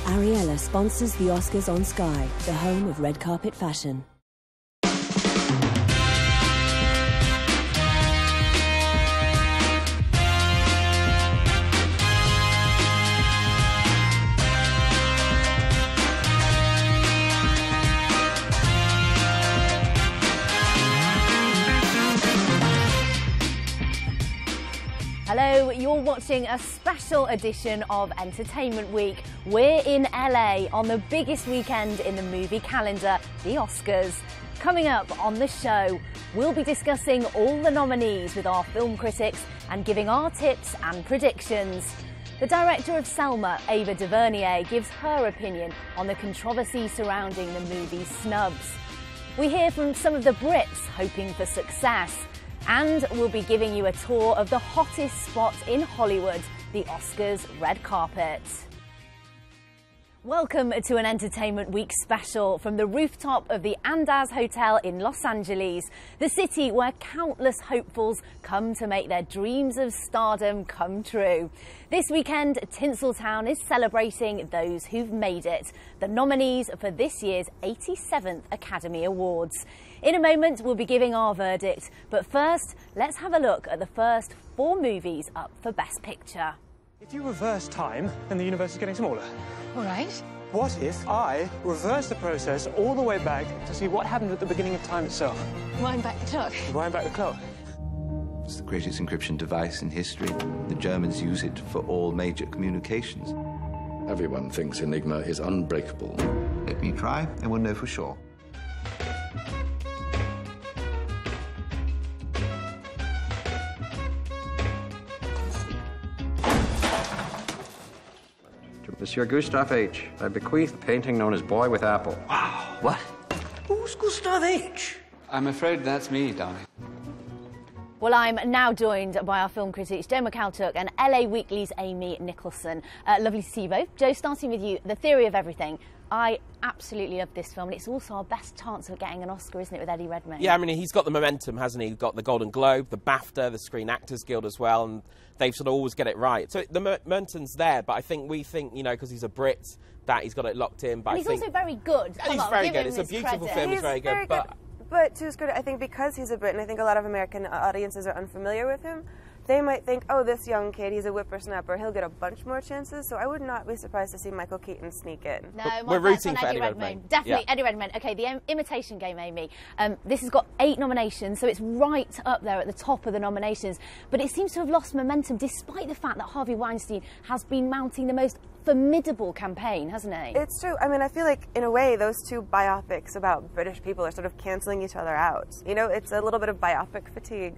Ariella sponsors the Oscars on Sky, the home of red carpet fashion. Hello, you're watching a special edition of Entertainment Week. We're in LA on the biggest weekend in the movie calendar, the Oscars. Coming up on the show, we'll be discussing all the nominees with our film critics and giving our tips and predictions. The director of Selma, Ava DuVernay, gives her opinion on the controversy surrounding the movie's snubs. We hear from some of the Brits hoping for success. And we'll be giving you a tour of the hottest spot in Hollywood, the Oscars red carpet. Welcome to an Entertainment Week special from the rooftop of the Andaz Hotel in Los Angeles, the city where countless hopefuls come to make their dreams of stardom come true. This weekend, Tinseltown is celebrating those who've made it, the nominees for this year's 87th Academy Awards. In a moment, we'll be giving our verdict, but first, let's have a look at the first 4 movies up for Best Picture. If you reverse time, then the universe is getting smaller. All right. What if I reverse the process all the way back to see what happened at the beginning of time itself? Wind back the clock. Wind back the clock. It's the greatest encryption device in history. The Germans use it for all major communications. Everyone thinks Enigma is unbreakable. Let me try, and we'll know for sure. Monsieur Gustave H., I bequeath the painting known as Boy with Apple. Wow. What? Who's Gustave H.? I'm afraid that's me, darling. Well, I'm now joined by our film critics Joe McAltook and LA Weekly's Amy Nicholson. Lovely to see you both. Joe, starting with you, The Theory of Everything. I absolutely love this film, and it's also our best chance of getting an Oscar, isn't it, with Eddie Redmayne? Yeah, I mean, he's got the momentum, hasn't he? He's got the Golden Globe, the BAFTA, the Screen Actors Guild as well, and they've sort of always get it right. So the momentum's there, but I think we think, you know, because he's a Brit, that he's got it locked in. But and he's also very good. He's very good. It's a beautiful film. He's very good. But to his credit, I think because he's a Brit, and I think a lot of American audiences are unfamiliar with him, they might think, oh, this young kid, he's a whippersnapper, he'll get a bunch more chances. So I would not be surprised to see Michael Keaton sneak in. No, we're rooting for Eddie Redmayne. Definitely, yeah. Eddie Redmayne. Okay, The Imitation Game, Amy. This has got 8 nominations, so it's right up there at the top of the nominations. But it seems to have lost momentum, despite the fact that Harvey Weinstein has been mounting the most formidable campaign, hasn't he? It's true. I mean, I feel like, in a way, those 2 biopics about British people are sort of cancelling each other out. You know, it's a little bit of biopic fatigue.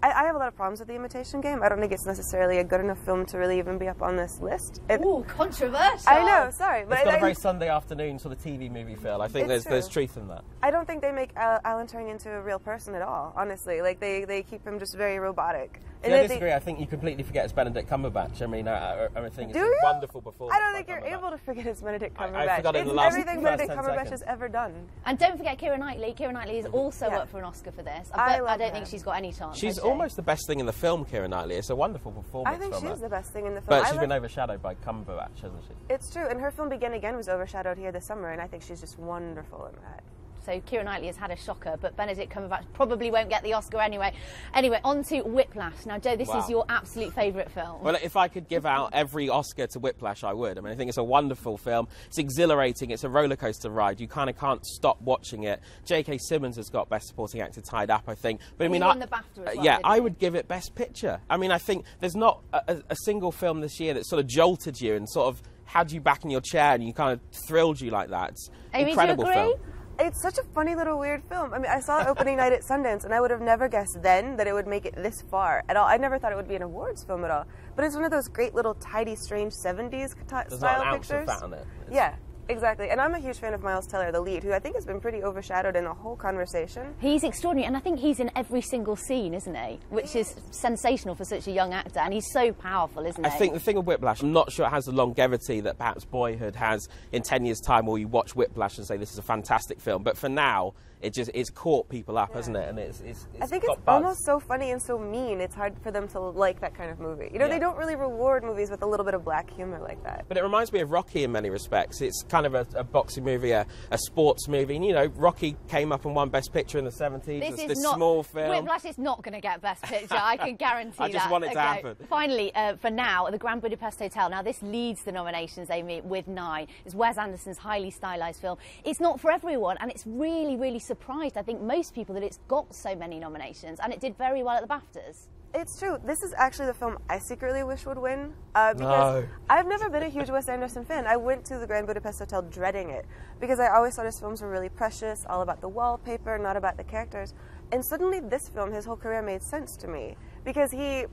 I have a lot of problems with The Imitation Game. I don't think it's necessarily a good enough film to really even be up on this list. Ooh, controversial. I know, sorry. But it's got a very Sunday afternoon sort of TV movie feel. I think there's truth in that. I don't think they make Alan Turing into a real person at all, honestly. Like, they keep him just very robotic. And I disagree. I think you completely forget it's Benedict Cumberbatch. I mean, I think it's a wonderful performance. I don't think you're able to forget it's Benedict Cumberbatch. I forgot it in the last everything Benedict Cumberbatch seconds. has ever done. And don't forget Keira Knightley. Keira Knightley is also up for an Oscar for this. I don't think she's got any chance. She's almost the best thing in the film, Keira Knightley. It's a wonderful performance. I think she's the best thing in the film. But she's been overshadowed by Cumberbatch, hasn't she? It's true. And her film Begin Again was overshadowed here this summer, and I think she's just wonderful in that. So Keira Knightley has had a shocker, but Benedict Cumberbatch probably won't get the Oscar anyway. Anyway, on to Whiplash. Now, Joe, this is your absolute favourite film. Well, if I could give out every Oscar to Whiplash, I would. I mean, I think it's a wonderful film. It's exhilarating. It's a roller coaster ride. You kind of can't stop watching it. J.K. Simmons has got Best Supporting Actor tied up, I think. But and I mean, he won the BAFTA as well, yeah, I would give it Best Picture. I mean, I think there's not a single film this year that sort of jolted you and sort of had you back in your chair and you kind of thrilled you like that. It's an incredible film. It's such a funny little weird film. I mean, I saw it opening night at Sundance, and I would have never guessed then that it would make it this far at all. I never thought it would be an awards film at all. But it's one of those great little tidy, strange 70s style There's not an ounce pictures. of fat on it. Yeah. Exactly, and I'm a huge fan of Miles Teller, the lead, who I think has been pretty overshadowed in the whole conversation. He's extraordinary, and I think he's in every single scene, isn't he? Which is sensational for such a young actor, and he's so powerful, isn't he? I think the thing with Whiplash, I'm not sure it has the longevity that perhaps Boyhood has in 10 years' time, where you watch Whiplash and say this is a fantastic film, but for now, it's caught people up, hasn't it? And it's I think it's almost so funny and so mean, it's hard for them to like that kind of movie. You know, they don't really reward movies with a little bit of black humor like that. But it reminds me of Rocky in many respects. It's kind of a boxing movie, a sports movie. And, you know, Rocky came up and won Best Picture in the 70s. It's this small film. Whiplash is not going to get Best Picture, I can guarantee that. I just want it to happen. Finally, for now, the Grand Budapest Hotel. Now, this leads the nominations, Amy, with 9. It's Wes Anderson's highly stylised film. It's not for everyone, and it's really, really surprised, I think, most people that it's got so many nominations, and it did very well at the BAFTAs. It's true. This is actually the film I secretly wish would win, because I've never been a huge Wes Anderson fan. I went to the Grand Budapest Hotel dreading it, because I always thought his films were really precious, all about the wallpaper, not about the characters. And suddenly this film, his whole career made sense to me, because he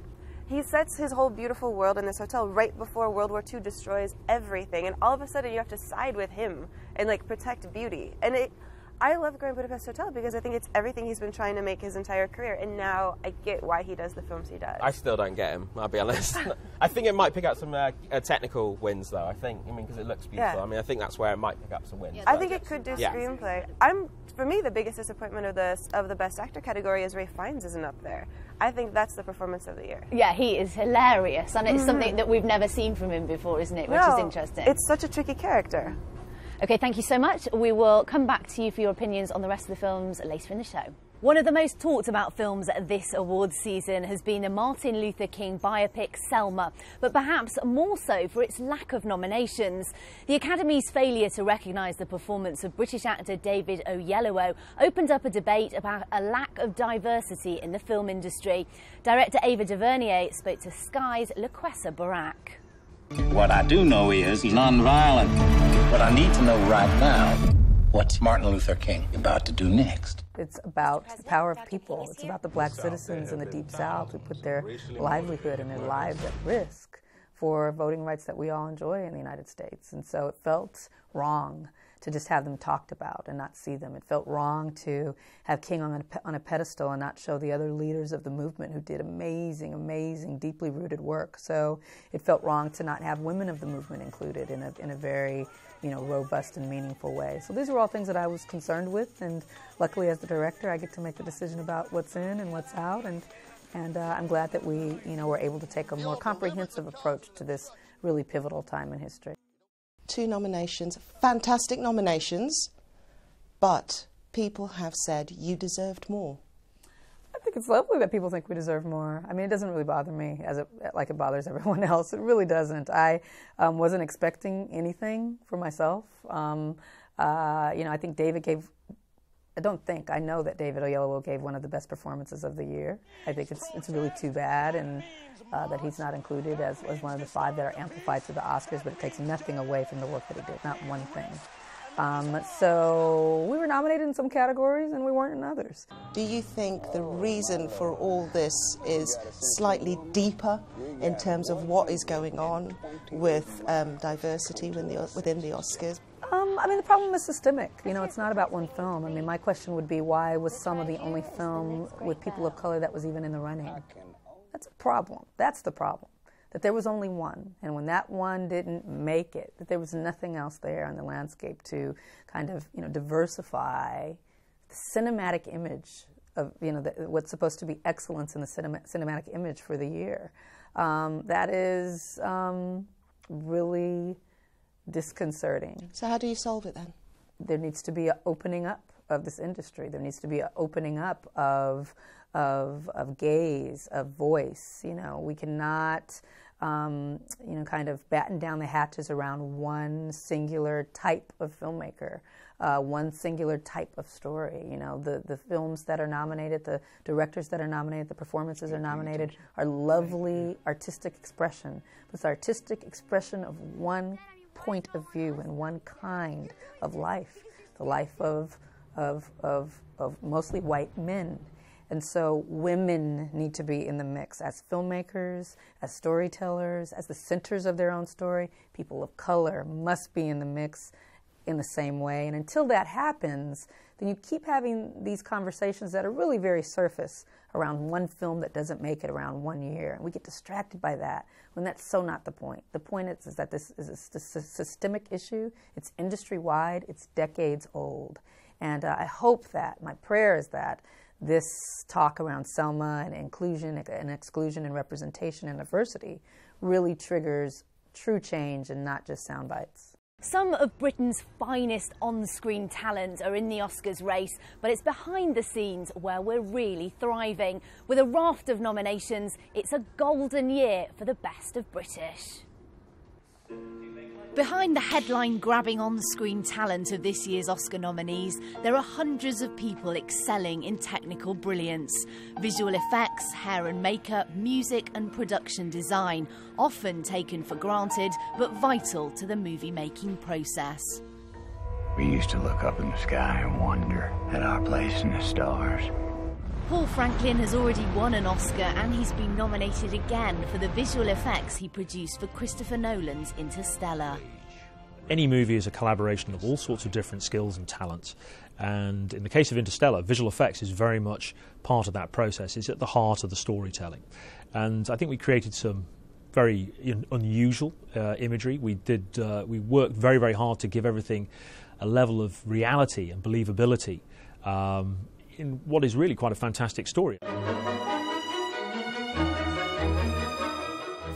sets his whole beautiful world in this hotel right before World War II destroys everything, and all of a sudden you have to side with him and like protect beauty. And I love Grand Budapest Hotel because I think it's everything he's been trying to make his entire career, and now I get why he does the films he does. I still don't get him, I'll be honest. I think it might pick up some technical wins, though, because it looks beautiful. Yeah. I mean, I think that's where it might pick up some wins. I think it could do screenplay. For me, the biggest disappointment of the Best Actor category is Ralph Fiennes isn't up there. I think that's the performance of the year. Yeah, he is hilarious, and it's something that we've never seen from him before, isn't it? Which is interesting. It's such a tricky character. OK, thank you so much. We will come back to you for your opinions on the rest of the films later in the show. One of the most talked about films this awards season has been the Martin Luther King biopic Selma, but perhaps more so for its lack of nominations. The Academy's failure to recognise the performance of British actor David Oyelowo opened up a debate about a lack of diversity in the film industry. Director Ava DuVernay spoke to Sky's LaQuessa Barak. What I do know is he's non-violent. What I need to know right now, what's Martin Luther King about to do next? It's about the power of people. It's about the black citizens in the Deep South who put their livelihood and their lives at risk for voting rights that we all enjoy in the United States. And so it felt wrong to just have them talked about and not see them. It felt wrong to have King on a pedestal and not show the other leaders of the movement who did amazing, amazing, deeply rooted work. So it felt wrong to not have women of the movement included in a very, robust and meaningful way. So these were all things that I was concerned with, and luckily as the director I get to make the decision about what's in and what's out, and I'm glad that we, were able to take a more comprehensive approach to this really pivotal time in history. 2 nominations, fantastic nominations, but people have said you deserved more. I think it's lovely that people think we deserve more. I mean, it doesn't really bother me like it bothers everyone else. It really doesn't. I wasn't expecting anything for myself. I think David gave. I know that David Oyelowo gave one of the best performances of the year. I think it's really too bad and that he's not included as one of the 5 that are amplified to the Oscars, but it takes nothing away from the work that he did, not one thing. So we were nominated in some categories and we weren't in others. Do you think the reason for all this is slightly deeper in terms of what is going on with diversity within the Oscars? The problem is systemic. It's not about one film. My question would be, why was Selma the only film with people of color that was even in the running? That's a problem. That's the problem. That there was only one, and when that one didn't make it, that there was nothing else there on the landscape to kind of, diversify the cinematic image of, what's supposed to be excellence in the cinematic image for the year. That is really disconcerting. So how do you solve it then? There needs to be an opening up of this industry. There needs to be an opening up of gaze, of voice. We cannot, kind of batten down the hatches around one singular type of filmmaker, one singular type of story. The films that are nominated, the directors that are nominated, the performances are nominated are lovely artistic expression. But it's artistic expression of one point of view and one kind of life, the life of mostly white men. And so women need to be in the mix as filmmakers, as storytellers, as the centers of their own story. People of color must be in the mix in the same way. And until that happens, then you keep having these conversations that are really very surface around one film that doesn't make it around 1 year. And we get distracted by that when that's so not the point. The point is that this is a systemic issue. It's industry-wide. It's decades old. And I hope that, my prayer is that this talk around Selma and inclusion and exclusion and representation and diversity really triggers true change and not just sound bites. Some of Britain's finest on-screen talent are in the Oscars race, but it's behind the scenes where we're really thriving. With a raft of nominations, it's a golden year for the best of British. Behind the headline-grabbing on-screen talent of this year's Oscar nominees, there are hundreds of people excelling in technical brilliance. Visual effects, hair and makeup, music and production design, often taken for granted, but vital to the movie-making process. We used to look up in the sky and wonder at our place in the stars. Paul Franklin has already won an Oscar, and he's been nominated again for the visual effects he produced for Christopher Nolan's Interstellar. Any movie is a collaboration of all sorts of different skills and talents, and in the case of Interstellar, visual effects is very much part of that process. It's at the heart of the storytelling, and I think we created some very unusual imagery. We worked very, very hard to give everything a level of reality and believability in what is really quite a fantastic story.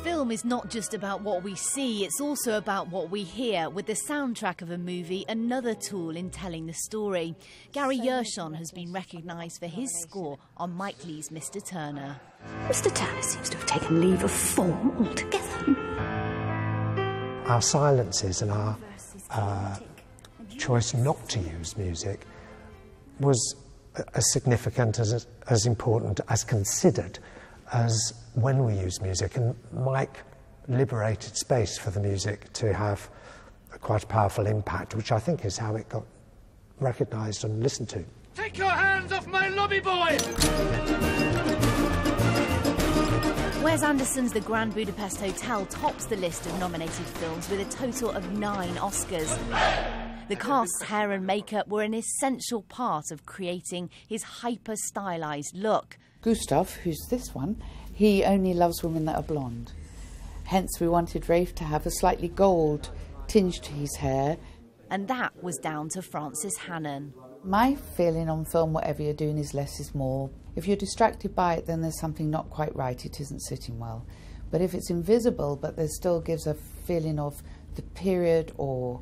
Film is not just about what we see, it's also about what we hear, with the soundtrack of a movie another tool in telling the story. Gary Yershon has been recognised for his score on Mike Leigh's Mr. Turner. Mr. Turner seems to have taken leave of form altogether. Our silences and our choice not to use music was as significant, as important, as considered as when we use music. And Mike liberated space for the music to have quite a powerful impact, which I think is how it got recognised and listened to. Take your hands off my lobby boy! Wes Anderson's The Grand Budapest Hotel tops the list of nominated films with a total of 9 Oscars. The cast's hair and makeup were an essential part of creating his hyper-stylised look. Gustav, who's this one, he only loves women that are blonde. Hence we wanted Rafe to have a slightly gold tinge to his hair. And that was down to Frances Hannon. My feeling on film, whatever you're doing, is less is more. If you're distracted by it, then there's something not quite right, it isn't sitting well. But if it's invisible, but there still gives a feeling of the period or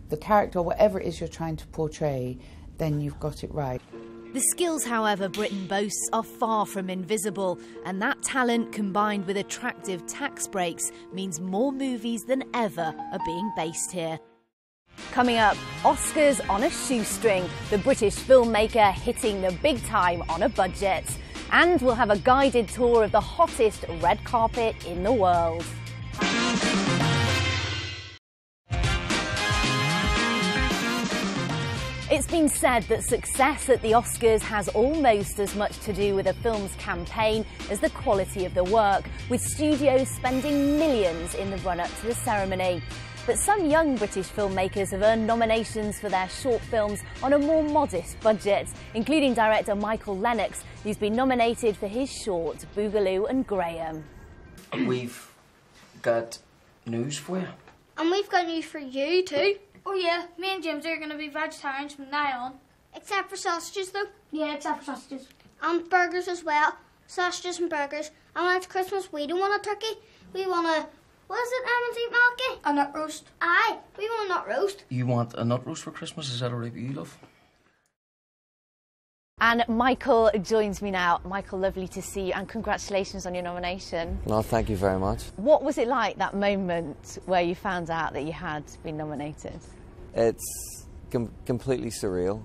the character, or whatever it is you're trying to portray, then you've got it right. The skills, however, Britain boasts are far from invisible, and that talent combined with attractive tax breaks means more movies than ever are being based here. Coming up, Oscars on a shoestring, the British filmmaker hitting the big time on a budget. And we'll have a guided tour of the hottest red carpet in the world. It's been said that success at the Oscars has almost as much to do with a film's campaign as the quality of the work, with studios spending millions in the run-up to the ceremony. But some young British filmmakers have earned nominations for their short films on a more modest budget, including director Michael Lennox, who's been nominated for his short Boogaloo and Graham. We've got news for you. And we've got news for you too. Oh yeah, me and James are going to be vegetarians from now on. Except for sausages though. Yeah, except for sausages. And burgers as well. Sausages and burgers. And when it's Christmas, we don't want a turkey. We want a... What is it, St. Malky? A nut roast. Aye, we want a nut roast. You want a nut roast for Christmas? Is that all right with you, love? And Michael joins me now. Michael, lovely to see you, and congratulations on your nomination. No, thank you very much. What was it like, that moment where you found out that you had been nominated? It's completely surreal.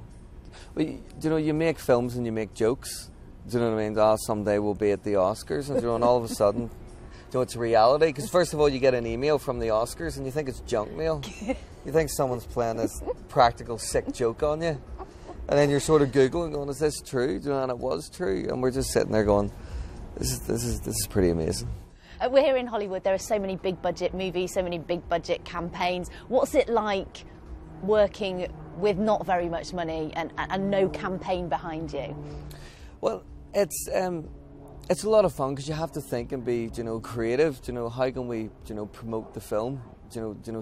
Well, you know, you make films and you make jokes. Do you know what I mean? Oh, someday we'll be at the Oscars, and, you know, and all of a sudden... You know, it's reality, because first of all you get an email from the Oscars and you think it's junk mail. You think someone's playing this practical sick joke on you, and then you're sort of Googling going, is this true? You know, and it was true, and we're just sitting there going, this is pretty amazing. We're here in Hollywood. There are so many big budget movies, so many big budget campaigns. What's it like working with not very much money and no campaign behind you? Well, it's a lot of fun because you have to think and be, creative. How can we, promote the film,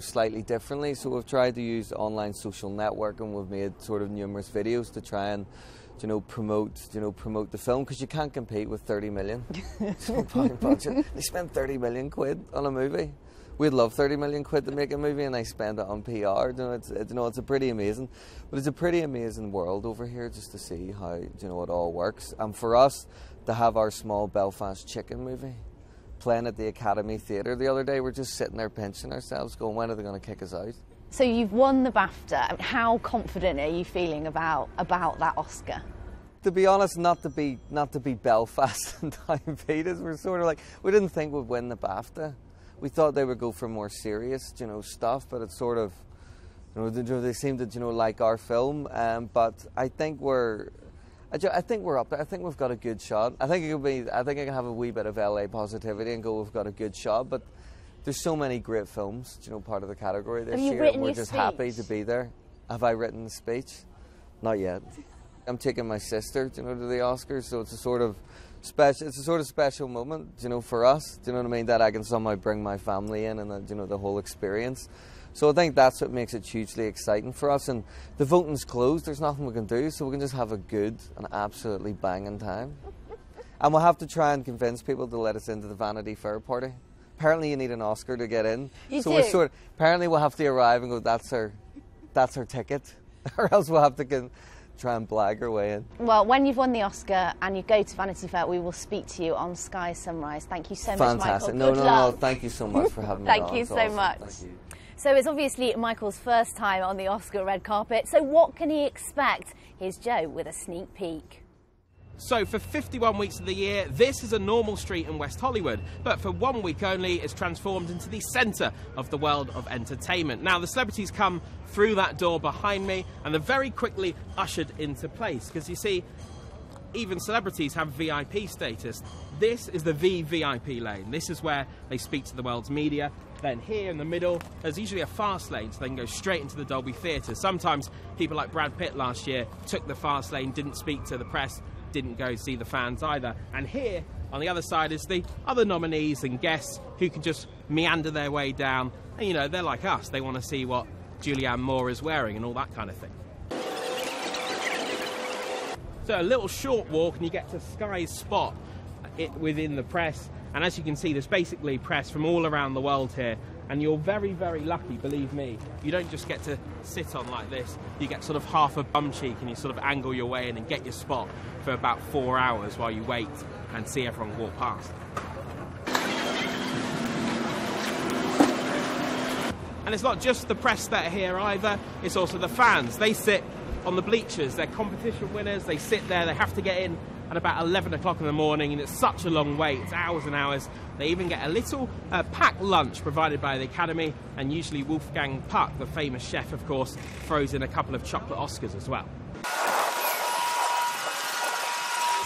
slightly differently? So we've tried to use online social network, and we've made sort of numerous videos to try and, promote the film, because you can't compete with 30 million budget. They spend 30 million quid on a movie. We'd love 30 million quid to make a movie, and they spend it on PR. It's a pretty amazing, but it's a pretty amazing world over here just to see how it all works. And for us to have our small Belfast chicken movie playing at the Academy Theatre the other day, we're just sitting there pinching ourselves, going, when are they going to kick us out? So you've won the BAFTA. How confident are you feeling about that Oscar? To be honest, not to be Belfast and Time Peters, we're sort of like, we didn't think we'd win the BAFTA. We thought they would go for more serious, stuff, but it's sort of, they seem to, like our film. But I think we're up there. I think we've got a good shot. I think I can have a wee bit of LA positivity and go, we've got a good shot. But there's so many great films, part of the category this year, and we're just happy to be there. Have I written the speech? Not yet. I'm taking my sister, to the Oscars, so it's a sort of special moment, for us. Do you know what I mean? That I can somehow bring my family in and the whole experience. So I think that's what makes it hugely exciting for us. And the voting's closed. There's nothing we can do, so we can just have a good and absolutely banging time. And we'll have to try and convince people to let us into the Vanity Fair party. Apparently, you need an Oscar to get in. Apparently, we'll have to arrive and go, that's our ticket, or else we'll have to try and blag our way in. Well, when you've won the Oscar and you go to Vanity Fair, we will speak to you on Sky Sunrise. Thank you so much, Michael. Fantastic. No, thank you so much for having me on. Thank you so much. Thank you. So it's obviously Michael's first time on the Oscar red carpet, so what can he expect? Here's Joe with a sneak peek. So for 51 weeks of the year, this is a normal street in West Hollywood, but for 1 week only, it's transformed into the centre of the world of entertainment. Now, the celebrities come through that door behind me, and they're very quickly ushered into place, because you see, even celebrities have VIP status. This is the VVIP lane. This is where they speak to the world's media. Then here in the middle, there's usually a fast lane, so they can go straight into the Dolby Theatre. Sometimes people like Brad Pitt last year took the fast lane, didn't speak to the press, didn't go see the fans either. And here, on the other side, is the other nominees and guests who can just meander their way down. And, they're like us. They want to see what Julianne Moore is wearing and all that kind of thing. So a little short walk and you get to Sky's spot within the press. And as you can see, there's basically press from all around the world here. And you're very, very lucky, believe me. You don't just get to sit on like this. You get sort of half a bum cheek and you sort of angle your way in and get your spot for about 4 hours while you wait and see everyone walk past. And it's not just the press that are here either, it's also the fans. They sit on the bleachers, they're competition winners, they sit there, they have to get in at about 11 o'clock in the morning, and it's such a long wait, it's hours and hours. They even get a little packed lunch provided by the Academy, and usually Wolfgang Puck, the famous chef, of course, throws in a couple of chocolate Oscars as well.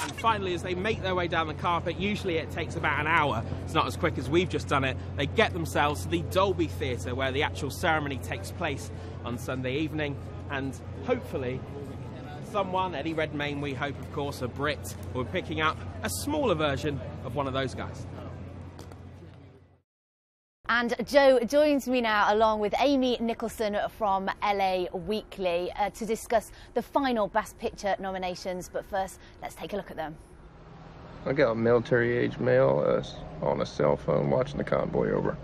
And finally, as they make their way down the carpet, usually it takes about an hour. It's not as quick as we've just done it. They get themselves to the Dolby Theatre, where the actual ceremony takes place on Sunday evening, and hopefully someone, Eddie Redmayne, we hope, of course, a Brit, will be picking up a smaller version of one of those guys. And Joe joins me now along with Amy Nicholson from LA Weekly to discuss the final Best Picture nominations. But first, let's take a look at them. I got a military-age male on a cell phone watching the convoy, over.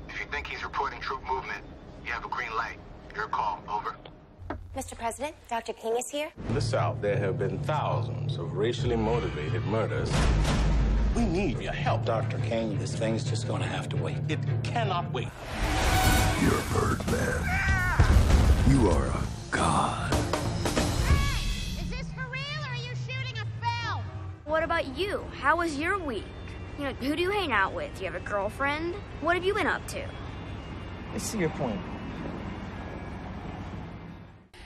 If you think he's reporting troop movement, you have a green light. Your call, over. Mr. President, Dr. King is here. In the South, there have been thousands of racially motivated murders. We need your help. Dr. King, this thing's just going to have to wait. It cannot wait. You're Birdman. You are a god. Is this for real, or are you shooting a film? What about you? How was your week? Who do you hang out with? Do you have a girlfriend? What have you been up to? I see your point.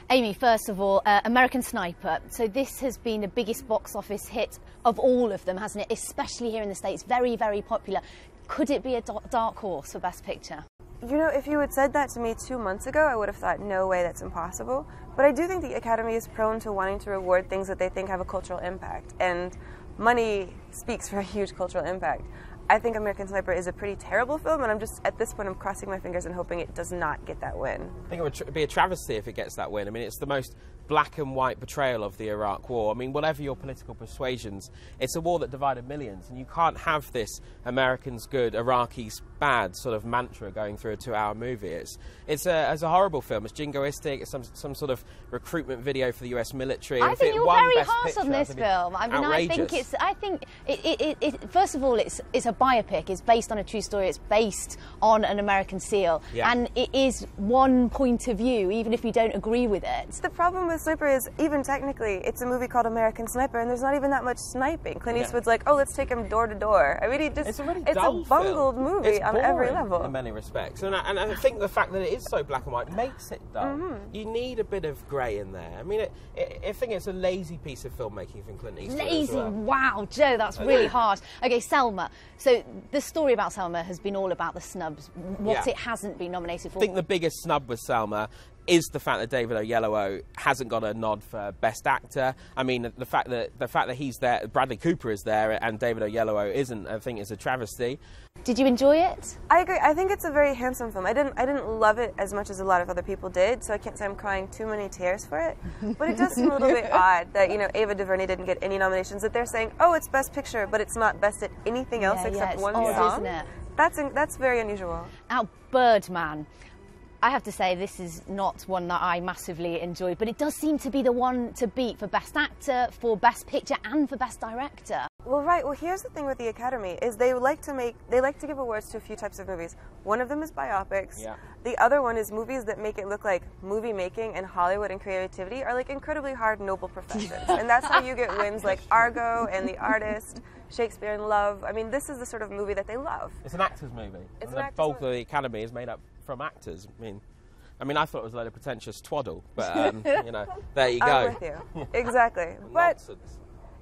Amy, first of all, American Sniper. So this has been the biggest box office hit of all of them, hasn't it? Especially here in the States. Very, very popular. Could it be a dark horse for Best Picture? You know, if you had said that to me 2 months ago, I would have thought, no way, that's impossible. But I do think the Academy is prone to wanting to reward things that they think have a cultural impact. And money speaks for a huge cultural impact. I think American Sniper is a pretty terrible film, and at this point, I'm crossing my fingers and hoping it does not get that win. I think it would be a travesty if it gets that win. I mean, it's the most black and white portrayal of the Iraq War. I mean, whatever your political persuasions, it's a war that divided millions, and you can't have this Americans good, Iraqis bad sort of mantra going through a 2-hour movie. It's a horrible film. It's jingoistic. It's some sort of recruitment video for the US military. I think you're very harsh on this film. I mean, outrageous. I think it first of all, it's a biopic. It's based on a true story. It's based on an American SEAL, and it is one point of view, even if you don't agree with it. The problem with Sniper is, even technically, it's a movie called American Sniper, and there's not even that much sniping. Clint Eastwood's like, oh, let's take him door to door. I mean, it's a bungled movie on every level. In many respects. And I think the fact that it is so black and white makes it dull. You need a bit of grey in there. I mean, I think it's a lazy piece of filmmaking from Clint Eastwood. Lazy? As well. Wow, Joe, that's really harsh. Okay, Selma. So the story about Selma has been all about the snubs, what it hasn't been nominated for. I think the biggest snub with Selma is the fact that David Oyelowo hasn't got a nod for Best Actor. I mean, the fact that he's there, Bradley Cooper is there, and David Oyelowo isn't, I think is a travesty. Did you enjoy it? I agree. I think it's a very handsome film. I didn't love it as much as a lot of other people did, so I can't say I'm crying too many tears for it. But it does seem a little bit odd that, you know, Ava DuVernay didn't get any nominations, that they're saying, oh, it's Best Picture, but it's not Best at anything else except one song. Isn't it? That's very unusual. Now, Birdman. I have to say, this is not one that I massively enjoyed, but it does seem to be the one to beat for Best Actor, for Best Picture, and for Best Director. Well, right. Well, here's the thing with the Academy, is they like to give awards to a few types of movies. One of them is biopics. Yeah. The other one is movies that make it look like movie making and Hollywood and creativity are like incredibly hard, noble professions. And that's how you get wins like Argo and The Artist, Shakespeare in Love. I mean, this is the sort of movie that they love. It's an actor's movie. The bulk of the Academy is made up from actors. I mean, I thought it was a load of pretentious twaddle, but you know, there you go. I'm with you. Exactly. But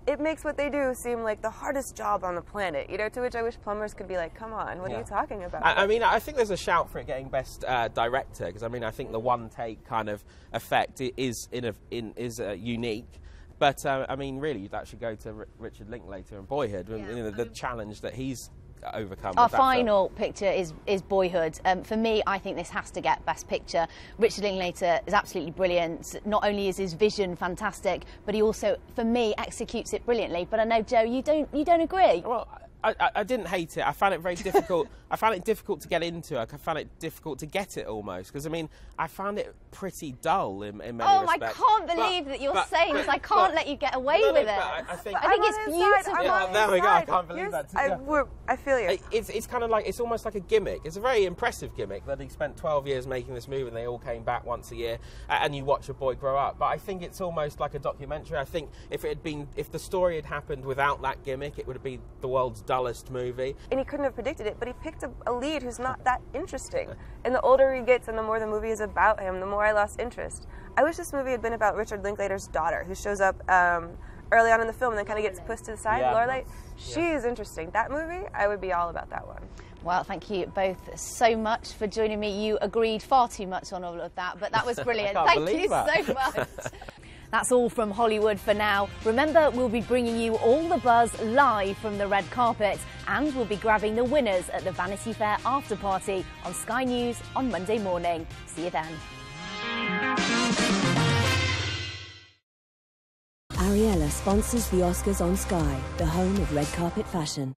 it makes what they do seem like the hardest job on the planet. You know, to which I wish plumbers could be like, "Come on, what are you talking about?" I mean, I think there's a shout for it getting Best Director, because I mean, I think the one take kind of effect is unique. But I mean, really, you'd actually go to Richard Linklater and Boyhood. You know, the challenge that he's overcome. Our final picture is Boyhood. For me, I think this has to get Best Picture. Richard Linklater is absolutely brilliant. Not only is his vision fantastic, but he also, for me, executes it brilliantly. But I know, Joe, you don't agree. Well, I didn't hate it. I found it very difficult. I found it difficult to get into. I found it difficult to get it almost, because I mean, I found it pretty dull in many respects. I can't believe that you're saying this. I can't let you get away with it. I think it's beautiful. There we go. I can't believe that. I feel you. It's kind of like, it's almost like a gimmick. It's a very impressive gimmick that he spent 12 years making this movie, and they all came back once a year, and you watch a boy grow up. But I think it's almost like a documentary. I think if the story had happened without that gimmick, it would have been the world's dullest movie. And he couldn't have predicted it, but he picked a lead who's not that interesting. And the older he gets and the more the movie is about him, the more I lost interest. I wish this movie had been about Richard Linklater's daughter, who shows up early on in the film and then kind of gets pushed to the side. Lorelai, she is interesting. That movie, I would be all about that one. Well, thank you both so much for joining me. You agreed far too much on all of that, but that was brilliant. Thank you so much. That's all from Hollywood for now. Remember, we'll be bringing you all the buzz live from the red carpet, and we'll be grabbing the winners at the Vanity Fair after party on Sky News on Monday morning. See you then. Ariella sponsors the Oscars on Sky, the home of red carpet fashion.